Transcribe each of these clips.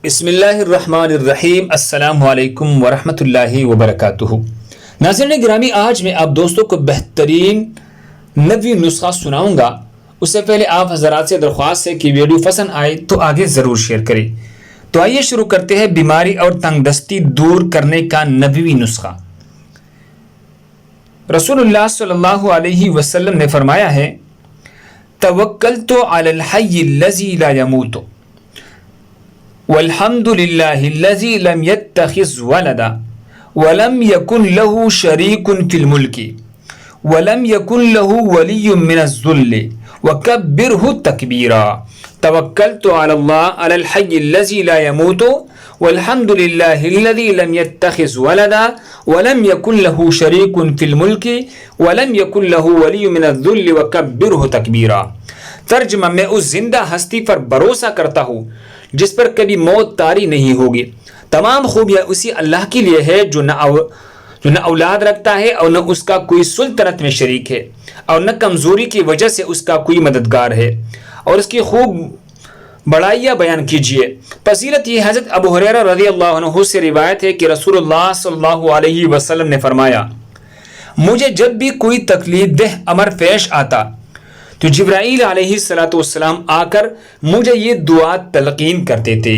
بسم اللہ الرحمن الرحیم۔ السلام علیکم ورحمۃ اللہ وبرکاتہ۔ ناظرین گرامی، آج میں آپ دوستوں کو بہترین نبوی نسخہ سناؤں گا۔ اس سے پہلے آپ حضرات سے درخواست ہے کہ ویڈیو پسند آئے تو آگے ضرور شیئر کریں۔ تو آئیے شروع کرتے ہیں بیماری اور تنگ دستی دور کرنے کا نبوی نسخہ۔ رسول اللہ صلی اللہ علیہ وسلم نے فرمایا ہے، توکلت علی الحی الذی لا یموت والحمد للہ الذی لم یتخذ ولدا ولم یکن له شریک فی الملک ولم یکن له ولی من الذل وکبرہ تکبیرا۔ توکلت علی اللہ علی الحی الذی لا یموت والحمد للہ الذی لم یتخذ ولدا ولم یکن له شریک فی الملک ولم یکن له ولی من الذل وکبرہ تکبیرا۔ ترجمہ: میں اس زندہ ہستی پر بھروسہ کرتا ہوں جس پر کبھی موت طاری نہیں ہوگی۔ تمام خوبیاں اسی اللہ کے لیے ہے جو نہ اولاد رکھتا ہے اور نہ اس کا کوئی سلطنت میں شریک ہے، اور نہ کمزوری کی وجہ سے اس کا کوئی مددگار ہے، اور اس کی خوب بڑائیاں بیان کیجیے۔ فضیلت یہ حضرت ابو ہریرہ رضی اللہ عنہ سے روایت ہے کہ رسول اللہ صلی اللہ علیہ وسلم نے فرمایا، مجھے جب بھی کوئی تکلیف دہ امر پیش آتا تو جبرائیل علیہ السلام آ کر مجھے یہ دعا تلقین کرتے تھے۔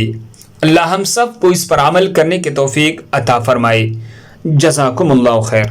اللہ ہم سب کو اس پر عمل کرنے کی توفیق عطا فرمائے۔ جزاکم اللہ خیر۔